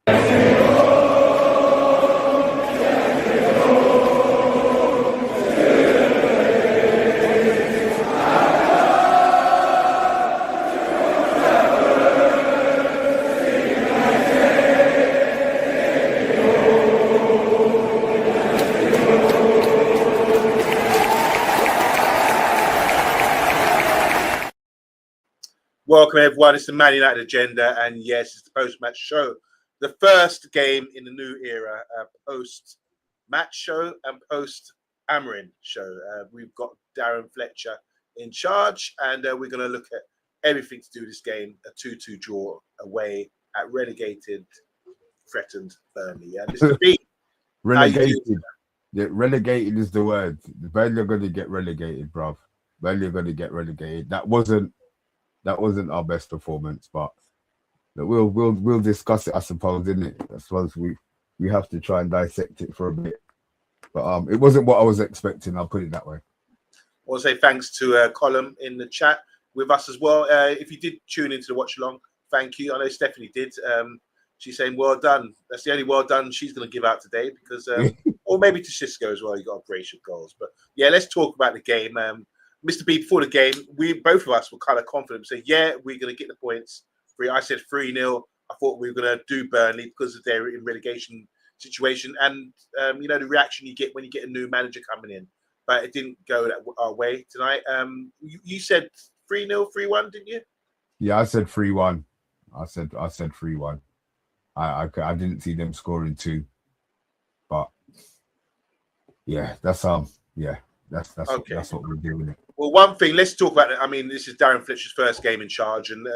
Welcome everyone, it's the Man United Agenda, and yes, it's the post-match show. The first game in the new era, post-match show and post-Amarin show. We've got Darren Fletcher in charge, and we're going to look at everything to do with this game, a 2-2 draw away at relegated, threatened Burnley. Yeah, Mr. B. Relegated. Yeah, relegated is the word. Burnley are going to get relegated, bruv. Burnley are going to get relegated. That wasn't our best performance, but we'll discuss it, I suppose, isn't it? I suppose we have to try and dissect it for a bit. But it wasn't what I was expecting, I'll put it that way. I want to say thanks to Colin in the chat with us as well. If you did tune into the watch along, thank you. I know Stephanie did. She's saying well done. That's the only well done she's going to give out today, because or maybe to Cisco as well. You got a brace of goals. But yeah, let's talk about the game. Mr. B, before the game, both of us were kind of confident, saying, yeah, we're going to get the points. I said 3-0. I thought we were going to do Burnley because of their in relegation situation. And, the reaction you get when you get a new manager coming in. But it didn't go our way tonight. You said 3-0, 3-1, didn't you? Yeah, I said 3-1. I said 3-1. I didn't see them scoring 2. But, yeah, that's okay. That's what we're doing. Well, one thing, let's talk about it. I mean, this is Darren Fletcher's first game in charge, and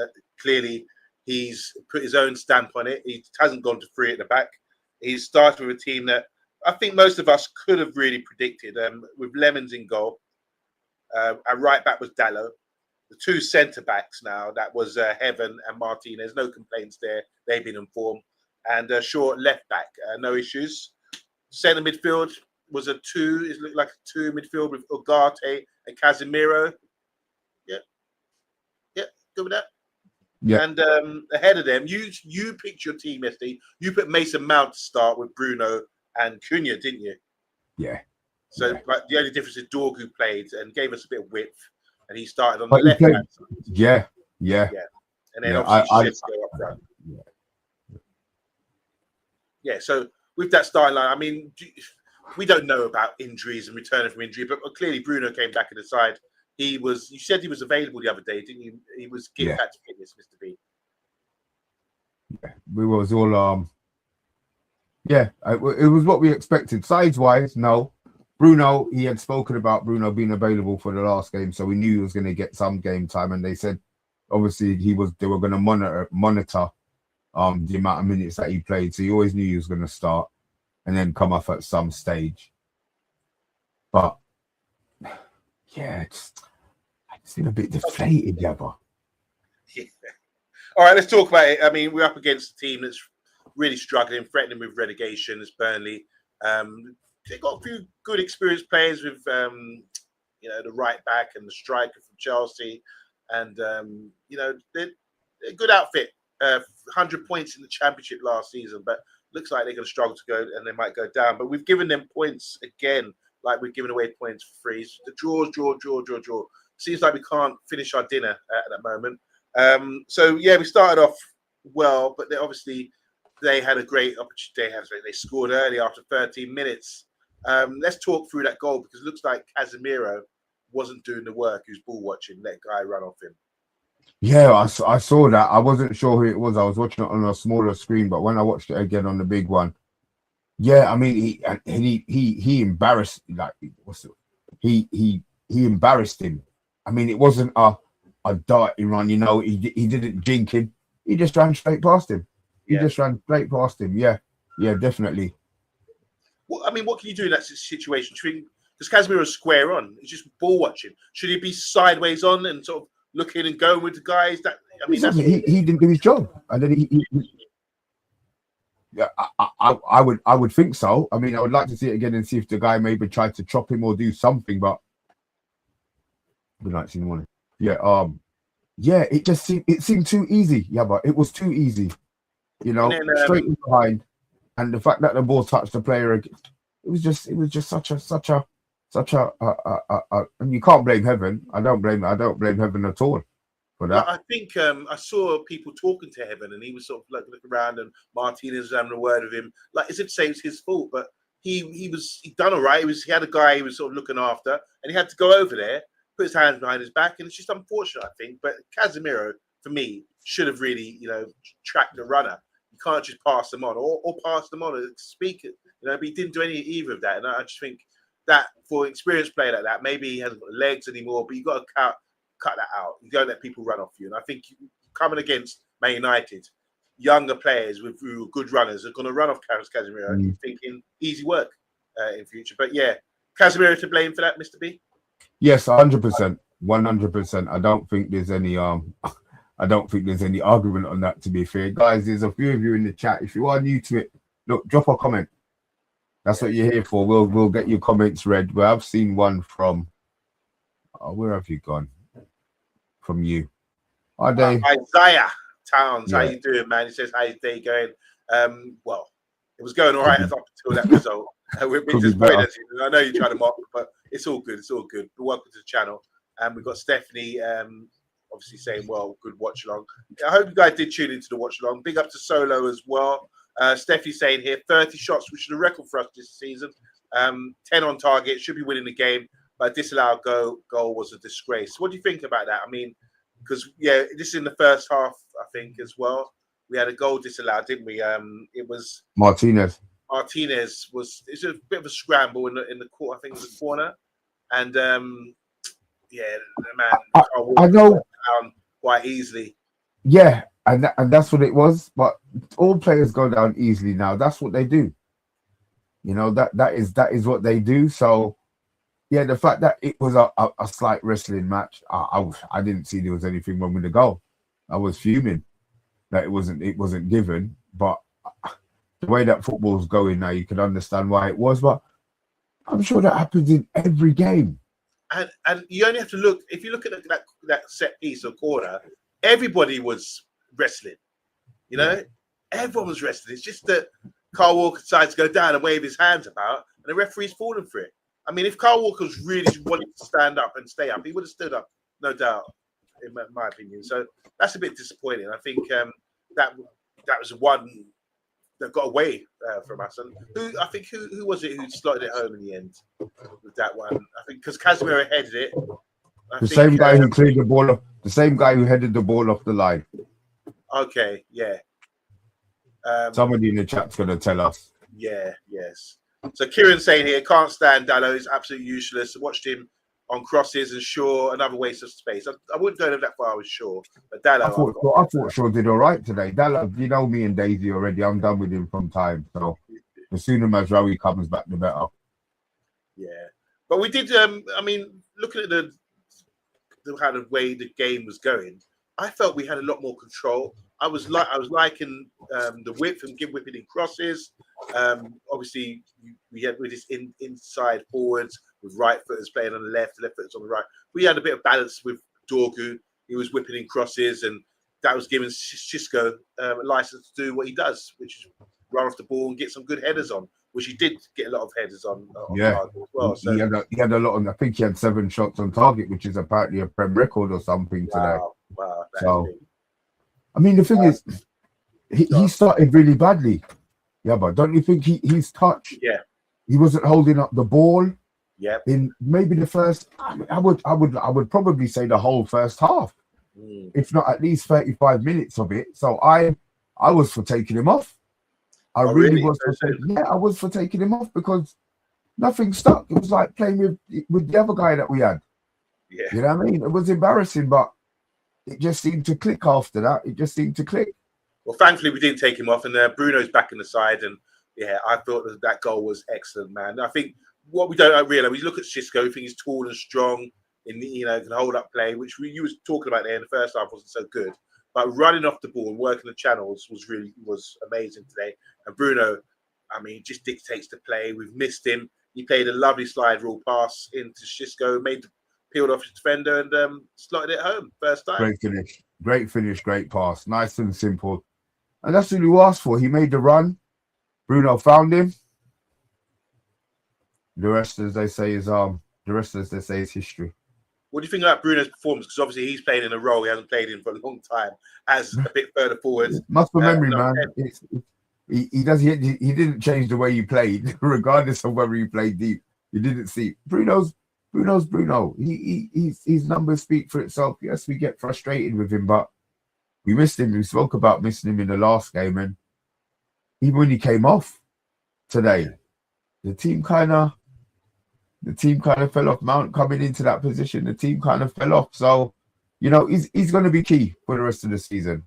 clearly he's put his own stamp on it. He hasn't gone to 3 at the back. He's started with a team that I think most of us could have really predicted, with Lemons in goal. Our right back was Dallo. The 2 centre backs now, that was Heaven and Martinez. No complaints there. They've been informed. And short left back, no issues. Centre midfield was a 2. It looked like a 2 midfield with Ugarte and Casemiro. Yeah, good with that. Yeah. And ahead of them, you picked your team yesterday. You put Mason Mount to start with Bruno and Cunha, didn't you? Yeah. So Like, the only difference is Dorgu played and gave us a bit of width, and he started on the left hand side. Yeah. And then obviously go up front. Yeah. So with that starting line, I mean, we don't know about injuries and returning from injury, but clearly Bruno came back in the side. You said he was available the other day, didn't you? He was getting back to fitness, Mr. B. Yeah, we was all it was what we expected. Size-wise, no. Bruno, he had spoken about Bruno being available for the last game, so we knew he was going to get some game time, and they said obviously they were going to monitor the amount of minutes that he played, so you always knew he was going to start and then come off at some stage. But yeah, I just been a bit deflated, Yabba. Yeah. All right, let's talk about it. I mean, we're up against a team that's really struggling, threatening with relegation. It's Burnley. They've got a few good experienced players with, the right back and the striker from Chelsea, and they're a good outfit. 100 points in the Championship last season, but looks like they're going to struggle to go, and they might go down. But we've given them points again, like we're giving away points for free. The draw. Seems like we can't finish our dinner at that moment. We started off well, but they had a great opportunity. They scored early after 13 minutes. Let's talk through that goal, because it looks like Casemiro wasn't doing the work. He was ball watching, let guy run off him. Yeah, I saw that. I wasn't sure who it was. I was watching it on a smaller screen, but when I watched it again on the big one, yeah, I mean, he embarrassed, like, he embarrassed him. I mean, it wasn't a dirty run, he didn't jink him. He just ran straight past him. Yeah, definitely. Well, I mean, what can you do in that situation? Because Casemiro's square on. He's just ball watching. Should he be sideways on and sort of looking and going with the guys? He didn't do his job, and then I would think so. I mean, I would like to see it again and see if the guy maybe tried to chop him or do something. But good night, see you in the morning. Yeah, it seemed too easy. Yeah, but it was too easy. you know, And then, straight in behind, and the fact that the ball touched the player, it was just such a, and you can't blame Heaven. I don't blame Heaven at all for like, that. I think I saw people talking to Heaven, and he was sort of like looking around, and Martinez was having a word with him, like as if to say it was his fault, but he done all right. He had a guy he was sort of looking after, and he had to go over there, put his hands behind his back, and it's just unfortunate, I think. But Casemiro, for me, should have really, tracked the runner. You can't just pass them on or pass them on and speak it, but he didn't do either of that. And I just think that for an experienced player like that, maybe he hasn't got legs anymore, but you got to cut that out. You don't let people run off you. And I think coming against Man United, younger players with good runners are going to run off Casemiro, thinking easy work in future. But yeah, Casemiro to blame for that, Mr. B? Yes, 100%. 100%. I don't think there's any argument on that, to be fair. Guys, there's a few of you in the chat. If you are new to it, look, drop a comment. That's what you're here for. We'll get your comments read. Well, I've seen one from where have you gone? From you. Are they Isaiah Towns? Yeah. How you doing, man? He says, how's your day going? Well, it was going all right up until that result. We're a bit disappointed. I know you're trying to mock, but it's all good. It's all good. But welcome to the channel. And we've got Stephanie obviously saying, well, good watch along. I hope you guys did tune into the watch along. Big up to Solo as well. Stephanie saying here, 30 shots, which is a record for us this season. 10 on target, should be winning the game, but a disallowed goal was a disgrace. What do you think about that? I mean, because, this is in the first half, I think, as well. We had a goal disallowed, didn't we? It was Martinez it's a bit of a scramble in the court, I think it was the corner. And, man, I know down quite easily. Yeah, and that's what it was. But all players go down easily now. That's what they do. That is what they do. So, yeah, the fact that it was a slight wrestling match, I didn't see there was anything wrong with the goal. I was fuming that it wasn't given. But the way that football's going now, you can understand why it was. But I'm sure that happens in every game. And you only have to look. If you look at that set piece or corner, everybody was wrestling. Everyone was wrestling. It's just that Kyle Walker decides to go down and wave his hands about, and the referee's falling for it. I mean, if Kyle Walker's really wanted to stand up and stay up, he would have stood up, no doubt, in my opinion. So that's a bit disappointing. I think that was one that got away from us. And who was it who slotted it home in the end with that one? I think because Casemiro headed it. Same guy who cleared the ball off. The same guy who headed the ball off the line. Okay, yeah. Somebody in the chat's going to tell us. Yeah, yes. So Kieran's saying here, can't stand Dallo. He's absolutely useless. I watched him on crosses and Shaw, another waste of space. I wouldn't go that far with Shaw, but Dallo. I thought Shaw did all right today. Dallo, you know me and Daisy already. I'm done with him from time. So the sooner Mazraoui comes back, the better. Yeah, but we did. I mean, looking at the kind of way the game was going, I felt we had a lot more control. I was liking the width and whipping in crosses. Obviously, we had with this inside forwards with right footers playing on the left footers on the right. We had a bit of balance with Dorgu. He was whipping in crosses, and that was giving Xisco a license to do what he does, which is run off the ball and get some good headers on, which he did get a lot of headers on target as well. So he had a lot on. I think he had 7 shots on target, which is apparently a Prem record or something today. Wow. So, I mean, the thing is, he started really badly. Yeah, but don't you think his touch? Yeah, he wasn't holding up the ball. Yeah, in maybe the first, I would probably say the whole first half, if not at least 35 minutes of it. So I was for taking him off. I really was. I was for taking him off because nothing stuck. It was like playing with the other guy that we had. Yeah, you know what I mean? It was embarrassing, but it just seemed to click after that. It just seemed to click. Well, thankfully we didn't take him off, and Bruno's back in the side, and yeah, I thought that goal was excellent, man. I think what we don't realize, we look at Xisco, we think he's tall and strong, and can hold up play, which you was talking about there in the first half wasn't so good. But running off the ball and working the channels was amazing today. And Bruno, I mean, just dictates the play. We've missed him. He played a lovely slide rule pass into Xisco, peeled off his defender and slotted it home first time. Great finish, great pass, nice and simple. And that's what you asked for. He made the run. Bruno found him. The rest, as they say, is history. What do you think about Bruno's performance? Because obviously he's playing in a role he hasn't played in for a long time, as a bit further forward. Muscle memory, man. He didn't change the way you played, regardless of whether you played deep. You didn't see Bruno's Bruno. His numbers speak for itself. Yes, we get frustrated with him, but we missed him. We spoke about missing him in the last game, and even when he came off today, the team kind of fell off. Mount coming into that position, the team kind of fell off. So, he's going to be key for the rest of the season.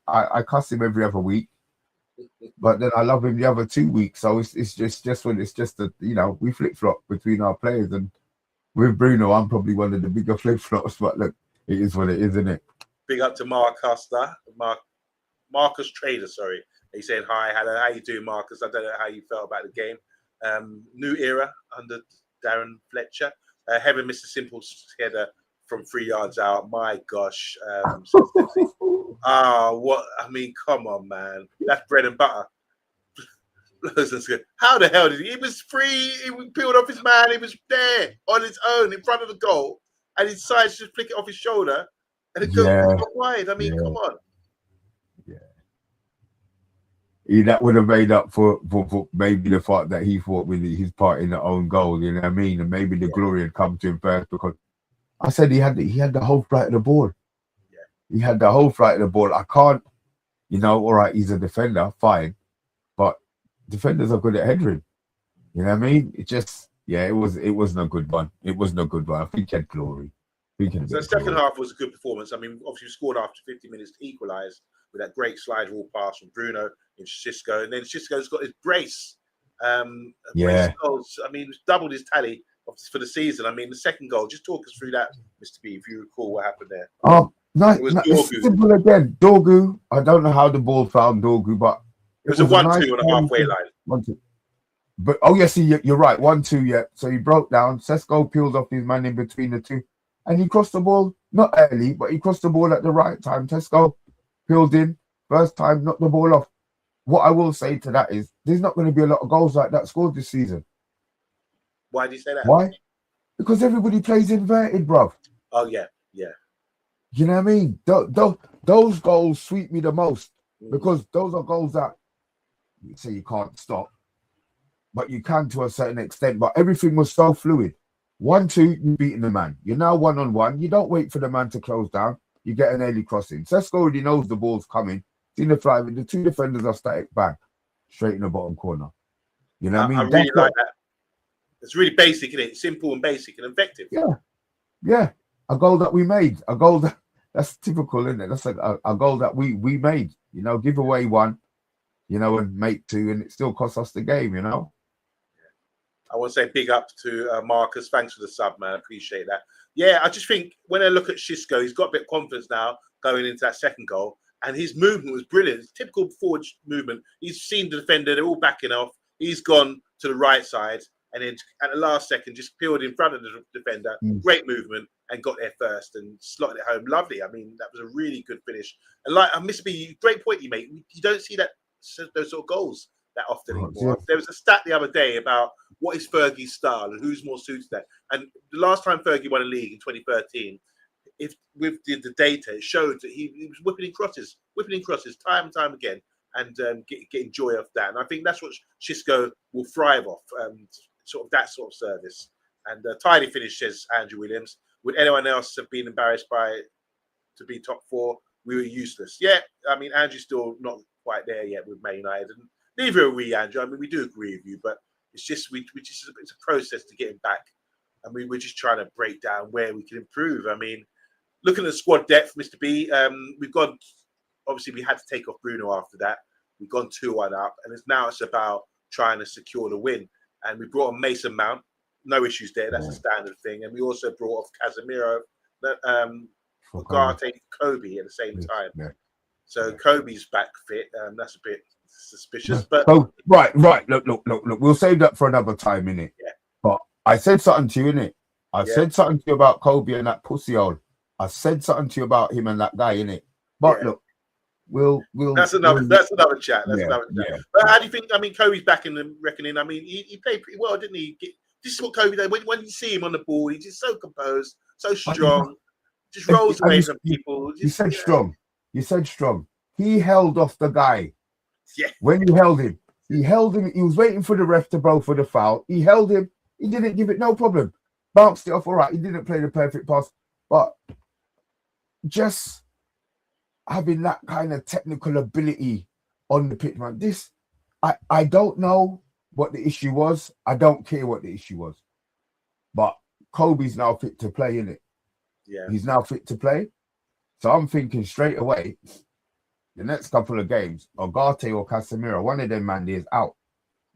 I cuss him every other week, but then I love him the other 2 weeks. So it's just when we flip flop between our players, and with Bruno, I'm probably one of the bigger flip flops. But look, it is what it is, isn't it? Big up to Marcus Trader. Sorry, he's saying hi. Hello, how you doing, Marcus? I don't know how you felt about the game. New era under Darren Fletcher. Heaven missed a simple header from 3 yards out. My gosh. Come on, man. That's bread and butter. How the hell did he was free? He peeled off his man. He was there on his own in front of the goal, and he decides to just flick it off his shoulder and it goes wide. Come on. That would have made up for maybe the fact that he fought with his part in the own goal, you know what I mean? And maybe the glory had come to him first, because I said he had the whole flight of the ball. Yeah. He had the whole flight of the ball. I can't, all right, he's a defender, fine. But defenders are good at headering. You know what I mean? It wasn't a good one. It wasn't a good one. I think he had glory. So the second half was a good performance. I mean, obviously we scored after 50 minutes to equalise with that great slide rule pass from Bruno in Xisco. And then Xisco's got his brace. Brace goals. I mean, doubled his tally for the season. I mean, the second goal, just talk us through that, Mr. B, if you recall what happened there. It's simple again. Dorgu, I don't know how the ball found Dorgu, but it was a 1-2 on a halfway line. 1-2. But, you're right, 1-2, yeah. So he broke down. Sesko peeled off his man in between the two. And he crossed the ball, not early, but he crossed the ball at the right time. Sesko peeled in, first time, knocked the ball off. What I will say to that is, there's not going to be a lot of goals like that scored this season. Why do you say that? Why? Because everybody plays inverted, bruv. Oh, yeah. You know what I mean? Those goals sweep me the most, because those are goals that you say you can't stop, but you can to a certain extent. But everything was so fluid. 1-2, you're beating the man. You're now 1-on-1. You don't wait for the man to close down. You get an early crossing. Sesko already knows the ball's coming. Seen the fly with the two defenders are static, bang, straight in the bottom corner. You know what I mean? I really like that. It's really basic, isn't it? Simple and basic and effective. Yeah. A goal that we made. A goal that's typical, isn't it? That's like a goal that we made. Give away one, and make two, and it still costs us the game. I want to say big up to Marcus. Thanks for the sub, man. I appreciate that. Yeah, I just think when I look at Xisco, he's got a bit of confidence now going into that second goal. And his movement was brilliant. It's typical forward movement. He's seen the defender. They're all backing off. He's gone to the right side. And then at the last second, just peeled in front of the defender. Great movement and got there first and slotted it home. Lovely. I mean, that was a really good finish. And Mr. B, great point you make. You don't see those sort of goals that often anymore. There was a stat the other day about what is Fergie's style and who's more suited to that. And the last time Fergie won a league in 2013, with the data, it showed that he was whipping in crosses time and time again, and getting joy off that. And I think that's what Xisco will thrive off, sort of that sort of service. And tidy finish, says Andrew Williams. Would anyone else have been embarrassed to be top four? We were useless. Yeah, I mean, Andrew's still not quite there yet with Man United, and neither are we, Andrew. I mean, we do agree with you, but it's just it's a process to get him back, and we're just trying to break down where we can improve. I mean, looking at the squad depth, Mr. B, we've gone. Obviously, we had to take off Bruno after that. We've gone 2-1 up, and it's about trying to secure the win. And we brought on Mason Mount, no issues there. That's a standard thing. And we also brought off Casemiro, Ugarte, Kobe at the same time. Yeah. So Kobe's back fit. That's a bit suspicious. But right. Look. We'll save that for another time, innit? Yeah. But I said something to you, innit? I said something to you about Kobe and that pussy hole. I said something to you about him and that guy, innit? But look, we'll That's another chat. That's yeah, another chat. yeah. But how do you think? I mean, Kobe's back in the reckoning. I mean, he played pretty well, didn't he? This is what Kobe did. When you see him on the ball, he's just so composed, so strong, just rolls away from people. You said strong. You said strong. He held off the guy. Yeah. When he held him. He was waiting for the ref to blow for the foul. He held him. He didn't give it no problem. Bounced it off. All right. He didn't play the perfect pass. But just having that kind of technical ability on the pitch, man. I don't know what the issue was. I don't care what the issue was. But Kobe's now fit to play, innit? Yeah. He's now fit to play. So I'm thinking straight away, the next couple of games, Ogate or Casemiro, one of them man is out.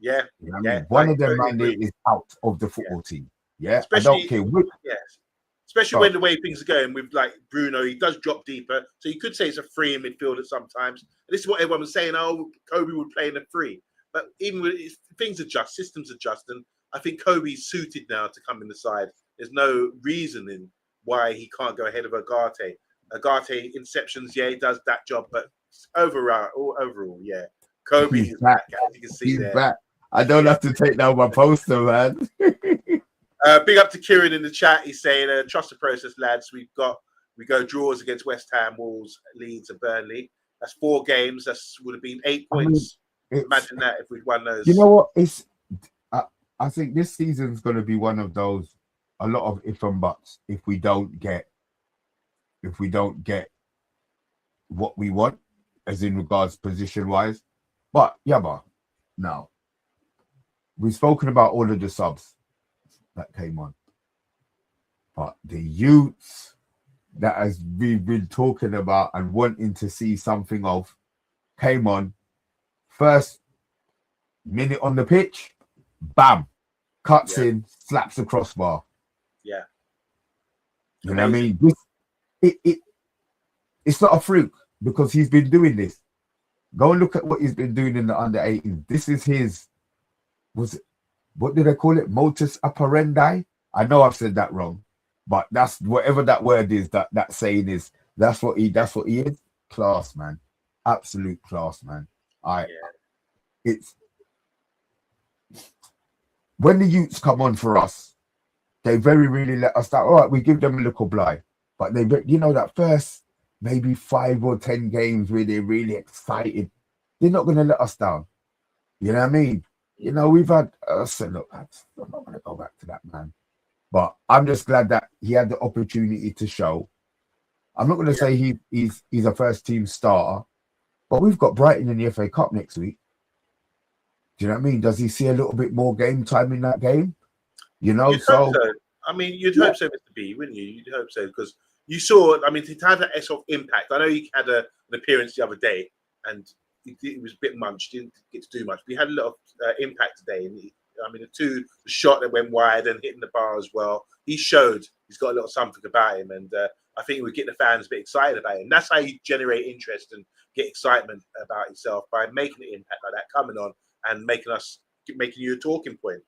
Yeah. You know what I mean? One of them man is out of the football team. Yeah. Especially, I don't care which. Yes. Especially when the way things are going with like Bruno, he does drop deeper. So you could say it's a free in midfielder sometimes. And this is what everyone was saying, oh, Kobe would play in a free. But even with things adjust, systems adjust, and I think Kobe's suited now to come in the side. There's no reasoning why he can't go ahead of Agate. Agate inceptions, yeah, he does that job, but overall, yeah. Kobe is back, as you can see there. Back. I don't have to take down my poster, man. Big up to Kieran in the chat. He's saying, trust the process, lads. We go draws against West Ham, Wolves, Leeds, and Burnley. That's 4 games. That would have been 8 points. Imagine that if we'd won those. You know what? I think this season's going to be one of those, a lot of if and buts if we don't get what we want, as in regards position wise. But now we've spoken about all of the subs that came on, but the youths that we've been talking about and wanting to see something of came on. First minute on the pitch, bam, cuts in, slaps the crossbar. Yeah. You know what I mean? It's not a fluke because he's been doing this. Go and look at what he's been doing in the under 18. This is his, what did they call it? Modus operandi? I know I've said that wrong, but that's whatever that word is, that saying is, that's what he is. Class, man. Absolute class, man. It's when the youths come on for us, they very really let us down. All right, we give them a little blight, but they, that first maybe 5 or 10 games where they're really excited, they're not going to let us down. You know what I mean? We've had. So look, I'm not going to go back to that, man. But I'm just glad that he had the opportunity to show. I'm not going to say he's a first team starter, but we've got Brighton in the FA Cup next week. Do you know what I mean? Does he see a little bit more game time in that game? You'd hope so. I mean, you'd hope so, Mr. B, wouldn't you? You'd hope so because you saw. I mean, to have that sort of impact. I know he had an appearance the other day, and it was a bit munched. Didn't get to do much, but he had a lot of impact today. And the shot that went wide and hitting the bar as well. He showed he's got a little something about him, and I think we're getting the fans a bit excited about him. That's how you generate interest and get excitement about yourself, by making an impact like that, coming on and making you a talking point,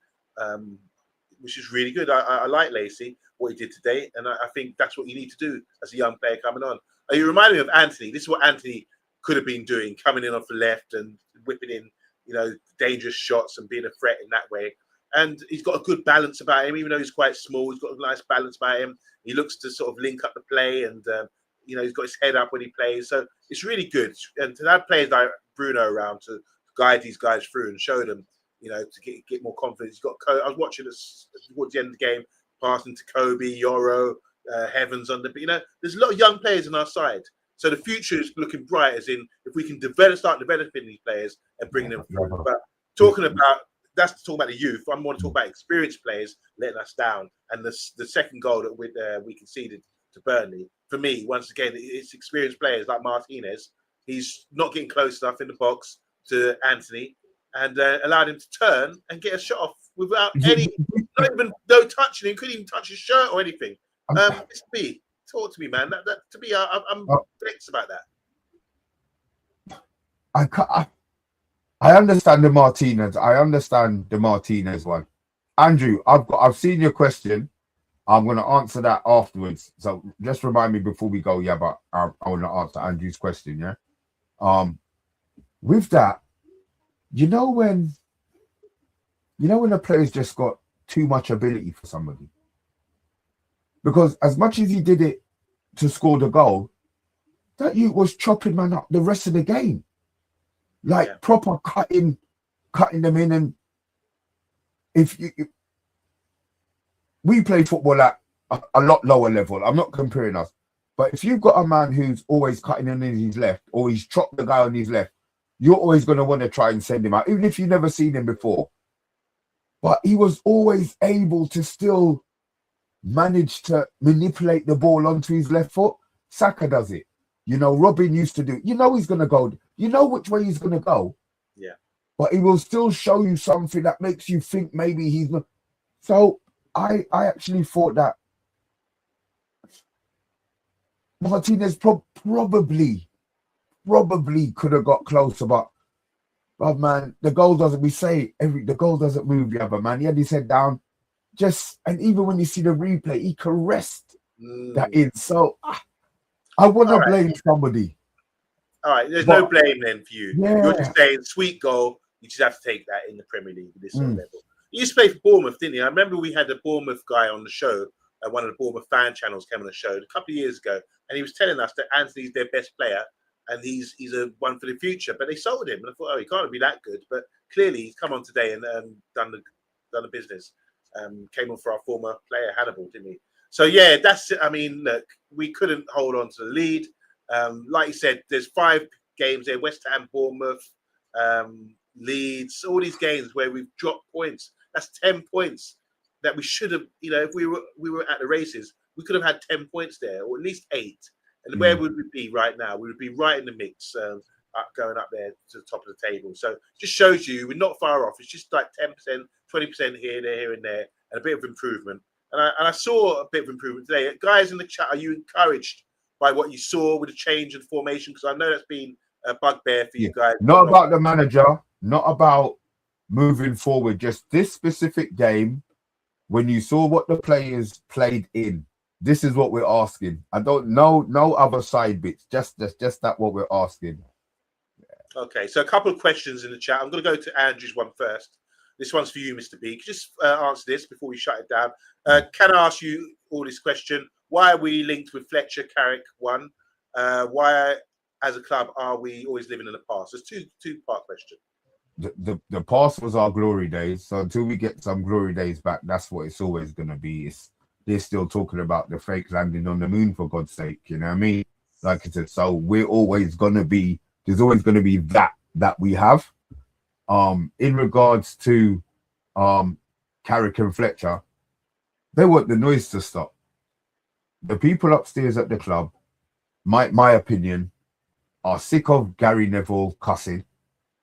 which is really good. I like Lacey, what he did today, and I think that's what you need to do as a young player coming on. You remind me of Anthony. This is what Anthony could have been doing, coming in off the left and whipping in, dangerous shots and being a threat in that way. And he's got a good balance about him, even though he's quite small. He's got a nice balance about him. He looks to sort of link up the play, and he's got his head up when he plays. So it's really good. And to have players like Bruno around to guide these guys through and show them, to get more confidence. He's got. I was watching this towards the end of the game, passing to Kobe, Yoro, Heavens on the. There's a lot of young players on our side. So the future is looking bright, as in if we can start developing these players and bringing them through. But talking about the youth. I want to talk about experienced players letting us down. And the second goal that we conceded to Burnley, for me, once again, it's experienced players like Martinez. He's not getting close enough in the box to Anthony, and allowed him to turn and get a shot off without no touching him. Couldn't even touch his shirt or anything. Mr. B, talk to me, man. That to me, I'm vexed about that. I understand the Martinez. I understand the Martinez one. Andrew, I've seen your question. I'm going to answer that afterwards. So just remind me before we go. Yeah, but I want to answer Andrew's question. Yeah. With that, you know when the players just got too much ability for somebody. Because as much as he did it to score the goal, that you was chopping man up the rest of the game. Like proper cutting them in. And if we play football at a lot lower level, I'm not comparing us, but if you've got a man who's always cutting in his left, or he's chopped the guy on his left, you're always going to want to try and send him out, even if you've never seen him before. But he was always able to still manage to manipulate the ball onto his left foot. Saka does it. Robin used to do it. He's going to go. You know which way he's going to go. Yeah. But he will still show you something that makes you think maybe he's not. So I actually thought that Martinez probably could have got closer, but man, the goal doesn't. The goal doesn't move the other man. He had his head down, and even when you see the replay, he caressed that in. So I want to blame somebody. All right, there's no blame then for you. Yeah. You're just saying sweet goal. You just have to take that in the Premier League at this sort of level. You used to play for Bournemouth, didn't you? I remember we had a Bournemouth guy on the show. One of the Bournemouth fan channels came on the show a couple of years ago, and he was telling us that Anthony's their best player, and he's a one for the future. But they sold him, and I thought, he can't be that good. But clearly, he's come on today and done the business. Came on for our former player Hannibal, didn't he? So yeah, that's it. I mean, look, we couldn't hold on to the lead. Like you said, there's 5 games there: West Ham, Bournemouth, Leeds, all these games where we've dropped points. That's 10 points that we should have. If we were at the races, we could have had 10 points there, or at least 8. And where would we be right now? We would be right in the mix, going up there to the top of the table. So just shows you we're not far off. It's just like 10%, 20% here and there, and a bit of improvement. And I saw a bit of improvement today. Guys in the chat, are you encouraged by what you saw with the change in formation? Because I know that's been a bugbear for you guys. Not about the manager, not about moving forward. Just this specific game, when you saw what the players played in, this is what we're asking. I don't know, no other side bits. Just that what we're asking. Okay, so a couple of questions in the chat. I'm going to go to Andrew's one first. This one's for you, Mr. B. Could you just answer this before we shut it down? Can I ask you all this question? Why are we linked with Fletcher, Carrick, one? Why, as a club, are we always living in the past? There's two-part question. The past was our glory days. So until we get some glory days back, that's what it's always going to be. They're still talking about the fake landing on the moon, for God's sake. You know what I mean? Like I said, so we're always going to be, there's always going to be that we have. In regards to Carrick and Fletcher, they want the noise to stop. The people upstairs at the club, my opinion, are sick of Gary Neville cussing,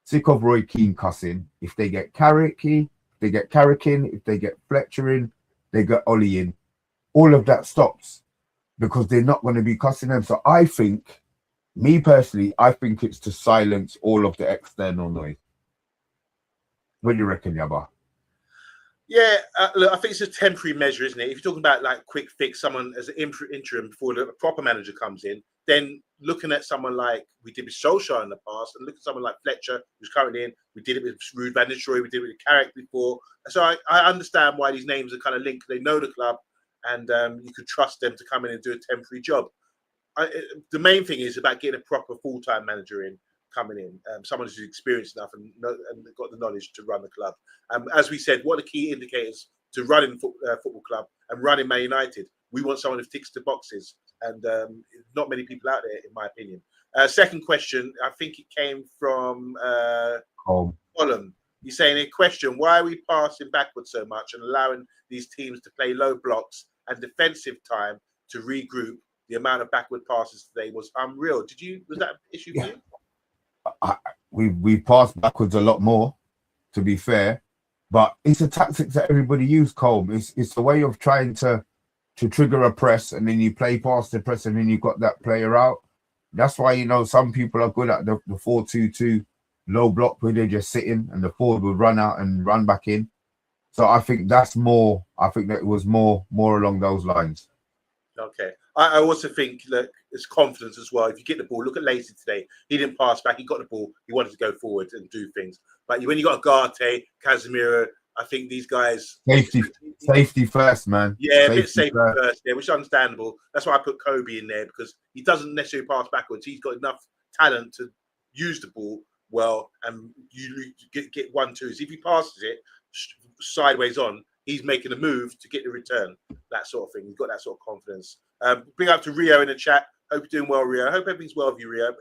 sick of Roy Keane cussing. If they get Carrick in, if they get Fletcher in, they get Ollie in, all of that stops because they're not going to be cussing them. So I think, me personally, I think it's to silence all of the external noise. What do you reckon, Yabba? Yeah, look, I think it's a temporary measure, isn't it? If you're talking about like quick fix, someone as an interim before the proper manager comes in, then looking at someone like we did with Solskjaer in the past, and look at someone like Fletcher, who's currently in, we did it with Ruud van Nistelrooy, we did it with Carrick before. So I understand why these names are kind of linked. They know the club, and you could trust them to come in and do a temporary job. The main thing is about getting a proper full-time manager in, coming in, someone who's experienced enough and got the knowledge to run the club. As we said, what are the key indicators to running football club and running Man United? We want someone who ticks the boxes, and not many people out there, in my opinion. Second question, I think it came from Colin. He's saying a question: why are we passing backwards so much and allowing these teams to play low blocks and defensive time to regroup? The amount of backward passes today was unreal. Was that an issue for you? We passed backwards a lot more, to be fair, but it's a tactic that everybody uses, Colm. It's a way of trying to trigger a press, and then you play past the press, and then you've got that player out. That's why, some people are good at the 4-2-2 low block where they're just sitting and the forward would run out and run back in. So I think that's more, I think that it was more along those lines. Okay. I also think that it's confidence as well. If you get the ball, look at Lacey today. He didn't pass back. He got the ball. He wanted to go forward and do things. But when you got Agate, Casemiro, I think these guys safety first, man. Yeah, safety a bit safer first, yeah, which is understandable. That's why I put Kobe in there, because he doesn't necessarily pass backwards. He's got enough talent to use the ball well, and you get 1-2s. If he passes it sideways on, he's making a move to get the return. That sort of thing. He's got that sort of confidence. Big up to Rio in the chat. Hope you're doing well, Rio. Hope everything's well with you, Rio.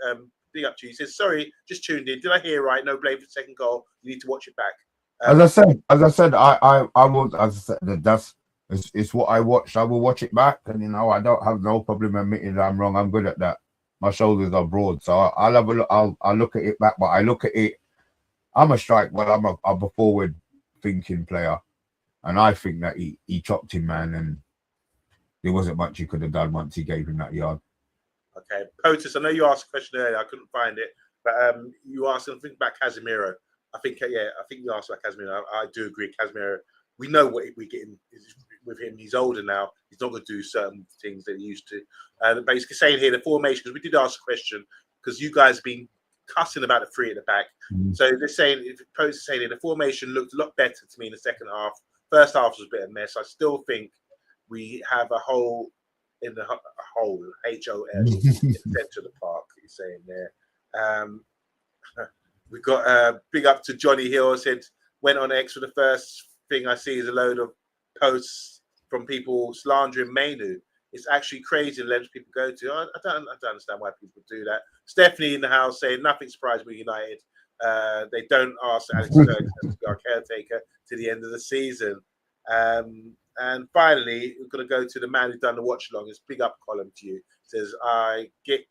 Big up to you. He says, sorry, just tuned in. Did I hear right? No blame for the second goal. You need to watch it back. As I said, I will. As I said, it's what I watched. I will watch it back, and I don't have no problem admitting that I'm wrong. I'm good at that. My shoulders are broad, so I'll have a look. I'll look at it back, but I look at it. I'm a strike. Well, I'm a forward thinking player, and I think that he chopped him, man, and there wasn't much he could have done once he gave him that yard. Okay, POTUS, I know you asked a question earlier. I couldn't find it, but you asked something about Casemiro. I think you asked about Casemiro. I do agree, Casemiro. We know what we get with him. He's older now. He's not going to do certain things that he used to. Basically saying here the formation, because we did ask a question, because you guys have been cussing about the three at the back. So they're saying, POTUS saying here, the formation looked a lot better to me in the second half. First half was a bit of a mess. I still think we have a hole in the hole, HOL, in the centre of the park, he's saying there. We got big up to Johnny Hill, said, went on X for the first thing I see is a load of posts from people slandering Mainu. It's actually crazy the lengths people go to. I don't understand why people do that. Stephanie in the house saying, nothing surprised with United. They don't ask Alex Ferguson to be our caretaker to the end of the season. And finally, we're going to go to the man who's done the watch along. It's big up column to you. It says, I get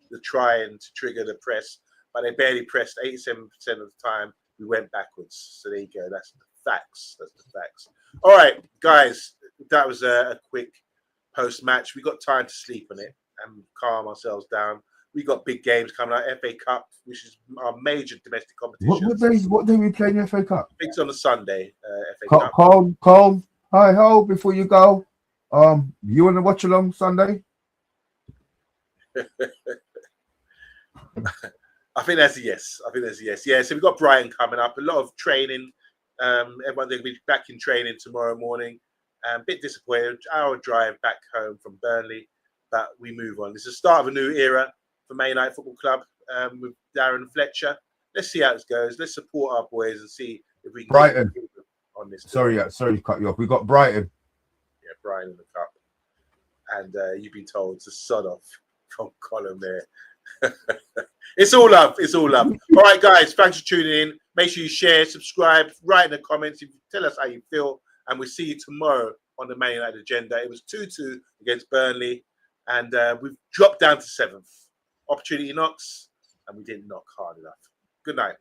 the trying to trigger the press, but they barely pressed 87% of the time. We went backwards. So there you go. That's the facts. That's the facts. All right, guys, that was a quick post-match. We got time to sleep on it and calm ourselves down. We got big games coming out. FA Cup, which is our major domestic competition. What day we playing the FA Cup? It's on a Sunday. FA Cup. Calm. Hi ho! Before you go, you want to watch along Sunday? I think that's a yes. Yeah, so we've got Brighton coming up. A lot of training. Everyone's going to be back in training tomorrow morning. A bit disappointed. Our drive back home from Burnley, but we move on. It's the start of a new era for Man United Football Club with Darren Fletcher. Let's see how it goes. Let's support our boys and see if we can Brighton on this. Sorry to cut you off. We got Brighton. Yeah, Brighton in the cup, and you've been told to sod off from column there. It's all love. All right, guys, thanks for tuning in. Make sure you share, subscribe, write in the comments. Tell us how you feel, and we'll see you tomorrow on the Man United agenda. It was 2-2 against Burnley, and we've dropped down to 7th. Opportunity knocks, and we didn't knock hard enough. Good night.